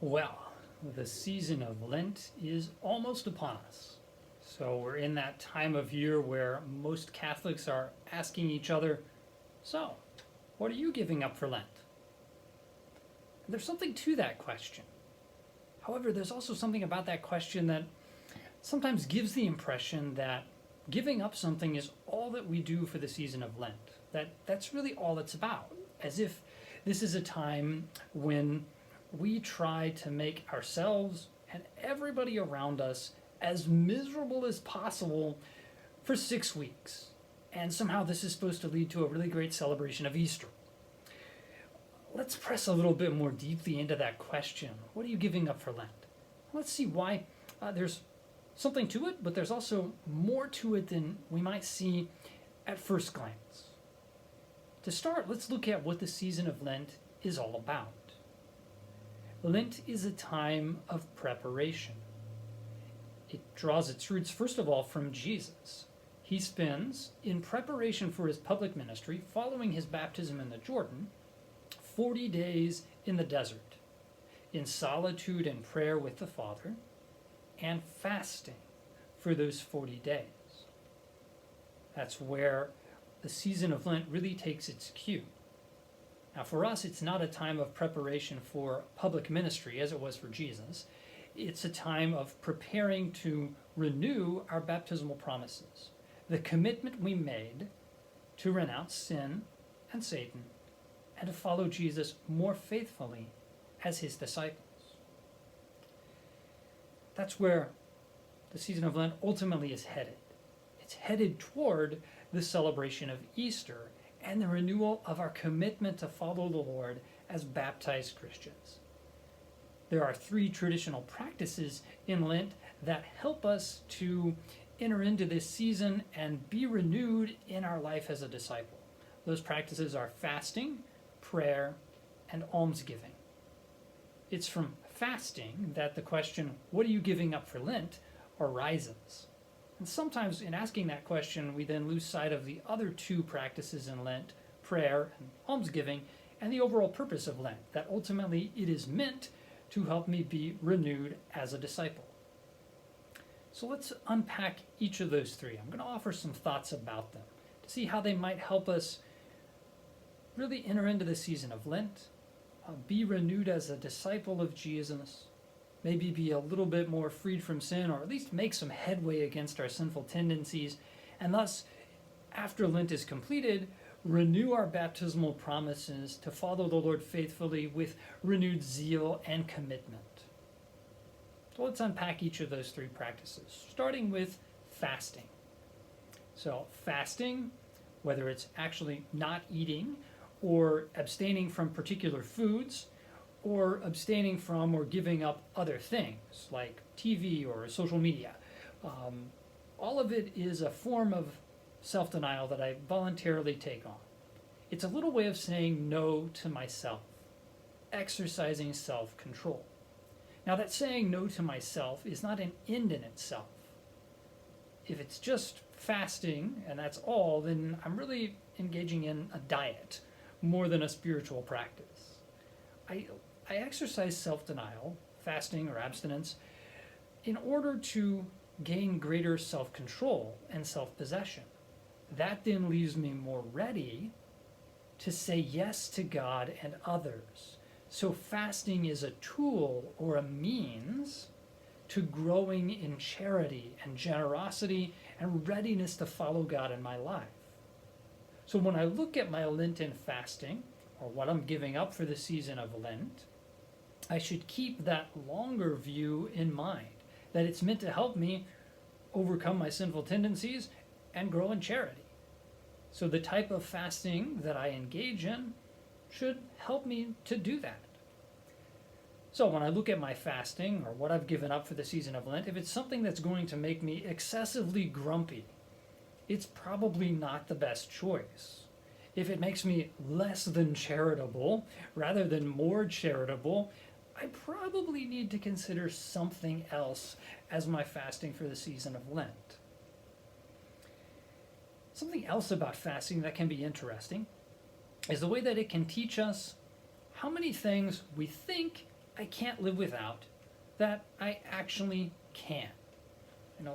Well, the season of Lent is almost upon us. So we're in that time of year where most Catholics are asking each other, so, what are you giving up for Lent? And there's something to that question. However, there's also something about that question that sometimes gives the impression that giving up something is all that we do for the season of Lent. That's really all it's about. As if this is a time when we try to make ourselves and everybody around us as miserable as possible for 6 weeks. And somehow this is supposed to lead to a really great celebration of Easter. Let's press a little bit more deeply into that question. What are you giving up for Lent? Let's see why there's something to it, but there's also more to it than we might see at first glance. To start, let's look at what the season of Lent is all about. Lent is a time of preparation. It draws its roots, first of all, from Jesus. He spends, in preparation for his public ministry, following his baptism in the Jordan, 40 days in the desert, in solitude and prayer with the Father, and fasting for those 40 days. That's where the season of Lent really takes its cue. Now, for us, it's not a time of preparation for public ministry as it was for Jesus. It's a time of preparing to renew our baptismal promises, the commitment we made to renounce sin and Satan and to follow Jesus more faithfully as his disciples. That's where the season of Lent ultimately is headed. It's headed toward the celebration of Easter and the renewal of our commitment to follow the Lord as baptized Christians. There are 3 traditional practices in Lent that help us to enter into this season and be renewed in our life as a disciple. Those practices are fasting, prayer, and almsgiving. It's from fasting that the question, what are you giving up for Lent, arises. And sometimes in asking that question, we then lose sight of the other 2 practices in Lent, prayer and almsgiving, and the overall purpose of Lent, that ultimately it is meant to help me be renewed as a disciple. So let's unpack each of those 3. I'm going to offer some thoughts about them to see how they might help us really enter into the season of Lent, be renewed as a disciple of Jesus, maybe be a little bit more freed from sin, or at least make some headway against our sinful tendencies, and thus, after Lent is completed, renew our baptismal promises to follow the Lord faithfully with renewed zeal and commitment. So let's unpack each of those 3 practices, starting with fasting. So fasting, whether it's actually not eating or abstaining from particular foods, or abstaining from or giving up other things like TV or social media. All of it is a form of self-denial that I voluntarily take on. It's a little way of saying no to myself, exercising self-control. Now, that saying no to myself is not an end in itself. If it's just fasting and that's all, then I'm really engaging in a diet more than a spiritual practice. I exercise self-denial, fasting or abstinence, in order to gain greater self-control and self-possession. That then leaves me more ready to say yes to God and others. So fasting is a tool or a means to growing in charity and generosity and readiness to follow God in my life. So when I look at my Lenten fasting, or what I'm giving up for the season of Lent, I should keep that longer view in mind, that it's meant to help me overcome my sinful tendencies and grow in charity. So the type of fasting that I engage in should help me to do that. So when I look at my fasting or what I've given up for the season of Lent, if it's something that's going to make me excessively grumpy, it's probably not the best choice. If it makes me less than charitable rather than more charitable, I probably need to consider something else as my fasting for the season of Lent. Something else about fasting that can be interesting is the way that it can teach us how many things we think I can't live without that I actually can.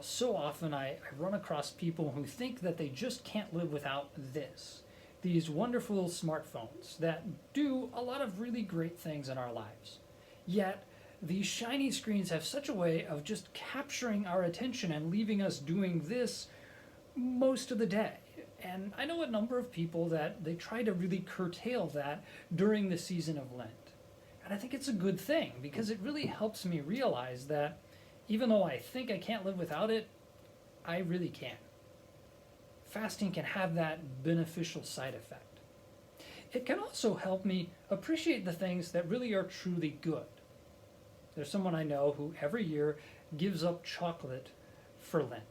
So often I run across people who think that they just can't live without this. These wonderful smartphones that do a lot of really great things in our lives. Yet, these shiny screens have such a way of just capturing our attention and leaving us doing this most of the day. And I know a number of people that they try to really curtail that during the season of Lent. And I think it's a good thing because it really helps me realize that even though I think I can't live without it, I really can. Fasting can have that beneficial side effect. It can also help me appreciate the things that really are truly good. There's someone I know who every year gives up chocolate for Lent.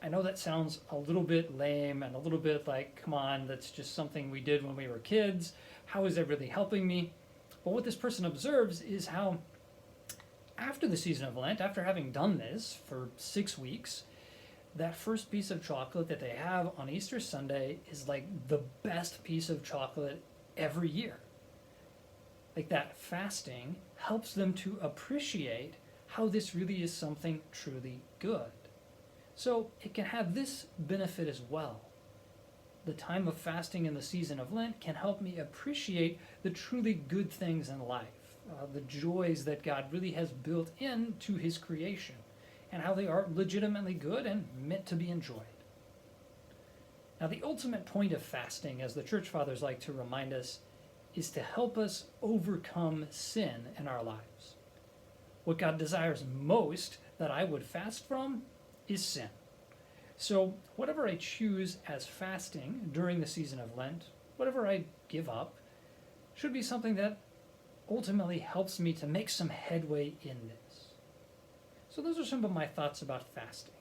I know that sounds a little bit lame and a little bit like, come on, that's just something we did when we were kids. How is that really helping me? But what this person observes is how after the season of Lent, after having done this for 6 weeks, that first piece of chocolate that they have on Easter Sunday is like the best piece of chocolate every year. Like that fasting helps them to appreciate how this really is something truly good. So it can have this benefit as well. The time of fasting in the season of Lent can help me appreciate the truly good things in life, the joys that God really has built into his creation, and how they are legitimately good and meant to be enjoyed. Now, the ultimate point of fasting, as the church fathers like to remind us, is to help us overcome sin in our lives. What God desires most that I would fast from is sin. So whatever I choose as fasting during the season of Lent, whatever I give up, should be something that ultimately helps me to make some headway in this. So those are some of my thoughts about fasting.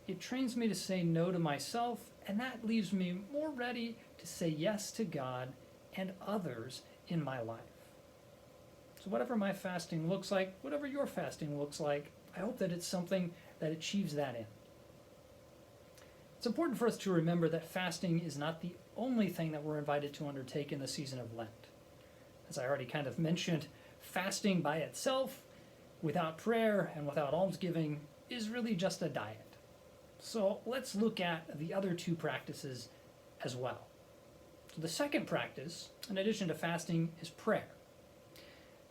It trains me to say no to myself, and that leaves me more ready to say yes to God and others in my life. So whatever my fasting looks like, whatever your fasting looks like, I hope that it's something that achieves that end. It's important for us to remember that fasting is not the only thing that we're invited to undertake in the season of Lent. As I already kind of mentioned, fasting by itself, without prayer and without almsgiving, is really just a diet. So let's look at the other two practices as well. So the second practice, in addition to fasting, is prayer.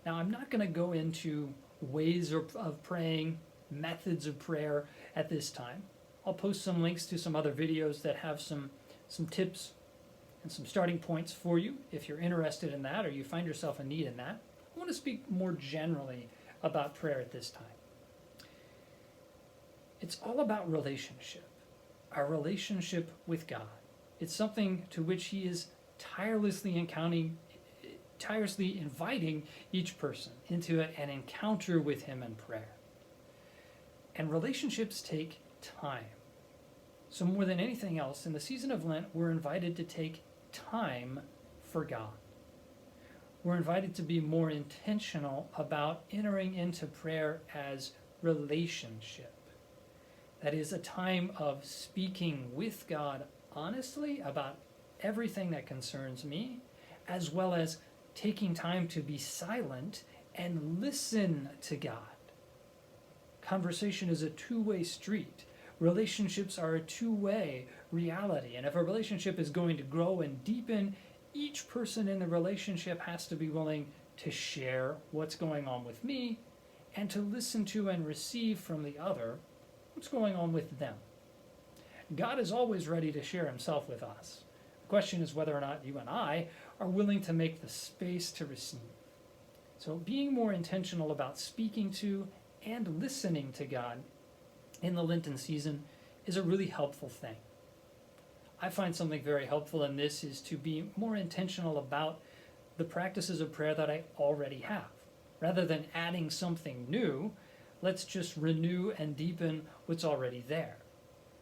Now, I'm not going to go into ways of praying, methods of prayer at this time. I'll post some links to some other videos that have some tips and some starting points for you if you're interested in that or you find yourself in need in that. I want to speak more generally about prayer at this time. It's all about relationship, our relationship with God. It's something to which he is tirelessly inviting each person into an encounter with him in prayer. And relationships take time. So more than anything else, in the season of Lent, we're invited to take time for God. We're invited to be more intentional about entering into prayer as relationship. That is a time of speaking with God honestly about everything that concerns me, as well as taking time to be silent and listen to God. Conversation is a two-way street. Relationships are a two-way reality. And if a relationship is going to grow and deepen, each person in the relationship has to be willing to share what's going on with me and to listen to and receive from the other what's going on with them. God is always ready to share himself with us. The question is whether or not you and I are willing to make the space to receive. So being more intentional about speaking to and listening to God in the Lenten season is a really helpful thing. I find something very helpful in this is to be more intentional about the practices of prayer that I already have. Rather than adding something new, let's just renew and deepen what's already there.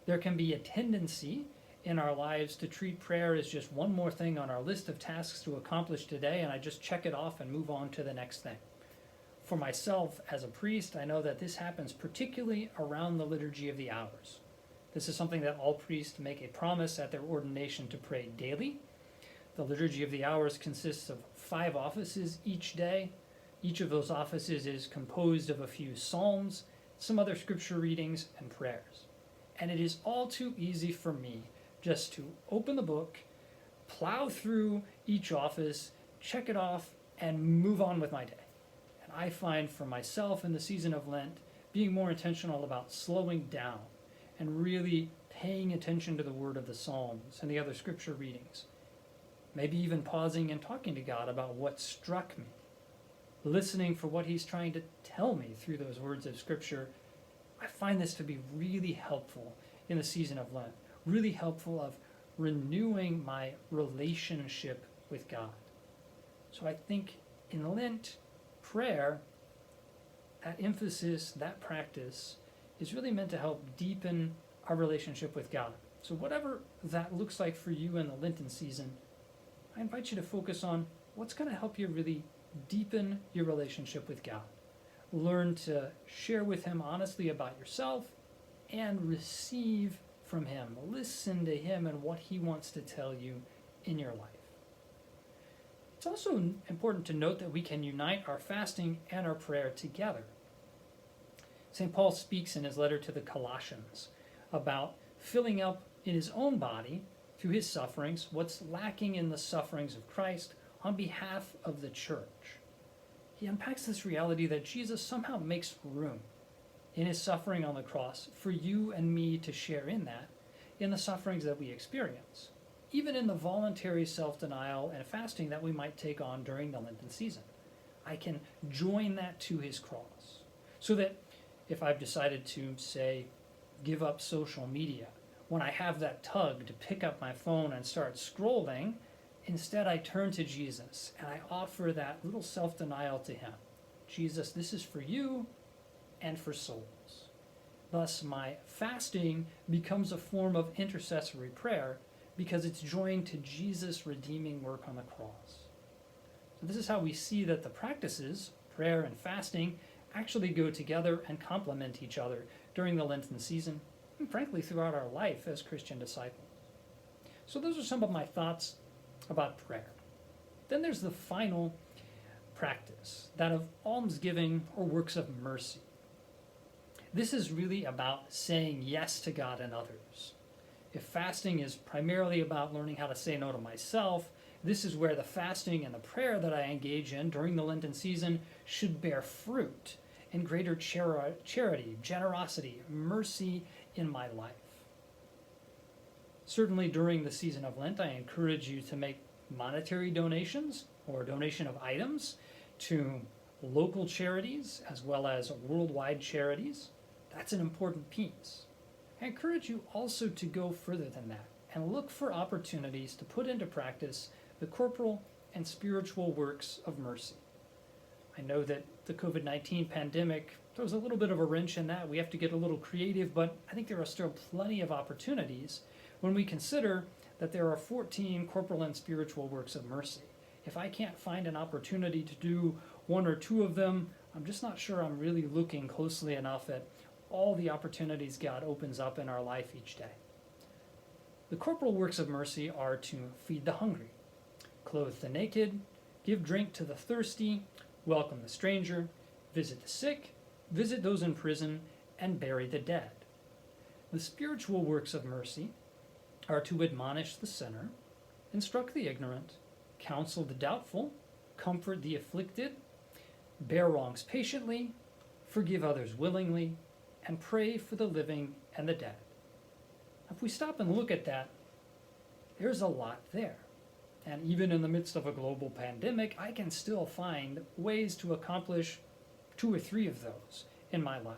There can be a tendency in our lives to treat prayer as just one more thing on our list of tasks to accomplish today, and I just check it off and move on to the next thing. For myself, as a priest, I know that this happens particularly around the Liturgy of the Hours. This is something that all priests make a promise at their ordination to pray daily. The Liturgy of the Hours consists of 5 offices each day, Each of those offices is composed of a few psalms, some other scripture readings, and prayers. And it is all too easy for me just to open the book, plow through each office, check it off, and move on with my day. And I find for myself in the season of Lent being more intentional about slowing down and really paying attention to the word of the Psalms and the other scripture readings. Maybe even pausing and talking to God about what struck me, listening for what he's trying to tell me through those words of scripture. I find this to be really helpful in the season of Lent, really helpful of renewing my relationship with God. So I think in Lent, prayer, that emphasis, that practice, is really meant to help deepen our relationship with God. So whatever that looks like for you in the Lenten season, I invite you to focus on what's going to help you really deepen your relationship with God. Learn to share with him honestly about yourself and receive from him. Listen to him and what he wants to tell you in your life. It's also important to note that we can unite our fasting and our prayer together. St. Paul speaks in his letter to the Colossians about filling up in his own body through his sufferings what's lacking in the sufferings of Christ on behalf of the church. He unpacks this reality that Jesus somehow makes room in his suffering on the cross for you and me to share in that, in the sufferings that we experience, even in the voluntary self-denial and fasting that we might take on during the Lenten season. I can join that to his cross, so that if I've decided to, say, give up social media, when I have that tug to pick up my phone and start scrolling, instead I turn to Jesus and I offer that little self-denial to him. Jesus, this is for you and for souls. Thus, my fasting becomes a form of intercessory prayer because it's joined to Jesus' redeeming work on the cross. So this is how we see that the practices, prayer and fasting, actually go together and complement each other during the Lenten season, and frankly throughout our life as Christian disciples. So those are some of my thoughts about prayer. Then there's the final practice, that of almsgiving or works of mercy. This is really about saying yes to God and others. If fasting is primarily about learning how to say no to myself, this is where the fasting and the prayer that I engage in during the Lenten season should bear fruit in greater charity, generosity, mercy in my life. Certainly during the season of Lent, I encourage you to make monetary donations or donation of items to local charities as well as worldwide charities. That's an important piece. I encourage you also to go further than that and look for opportunities to put into practice the corporal and spiritual works of mercy. I know that the COVID-19 pandemic throws a little bit of a wrench in that. We have to get a little creative, but I think there are still plenty of opportunities when we consider that there are 14 corporal and spiritual works of mercy. If I can't find an opportunity to do one or two of them, I'm just not sure I'm really looking closely enough at all the opportunities God opens up in our life each day. The corporal works of mercy are to feed the hungry, clothe the naked, give drink to the thirsty, welcome the stranger, visit the sick, visit those in prison, and bury the dead. The spiritual works of mercy are to admonish the sinner, instruct the ignorant, counsel the doubtful, comfort the afflicted, bear wrongs patiently, forgive others willingly, and pray for the living and the dead. If we stop and look at that, there's a lot there. And even in the midst of a global pandemic, I can still find ways to accomplish 2 or 3 of those in my life.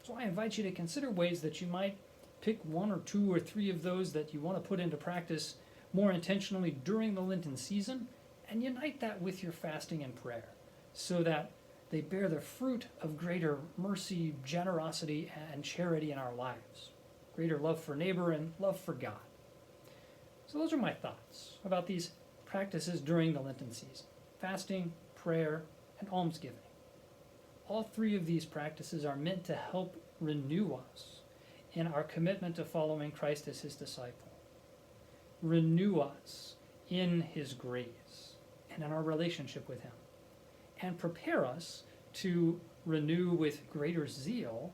So I invite you to consider ways that you might pick 1 or 2 or 3 of those that you want to put into practice more intentionally during the Lenten season, and unite that with your fasting and prayer so that they bear the fruit of greater mercy, generosity, and charity in our lives, greater love for neighbor and love for God. So those are my thoughts about these practices during the Lenten season: fasting, prayer, and almsgiving. All 3 of these practices are meant to help renew us in our commitment to following Christ as his disciple. Renew us in his grace and in our relationship with him. and prepare us to renew with greater zeal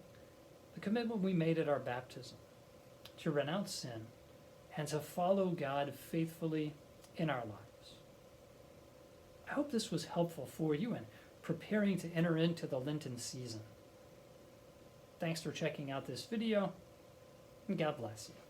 the commitment we made at our baptism to renounce sin and to follow God faithfully in our lives. I hope this was helpful for you in preparing to enter into the Lenten season. Thanks for checking out this video, and God bless you.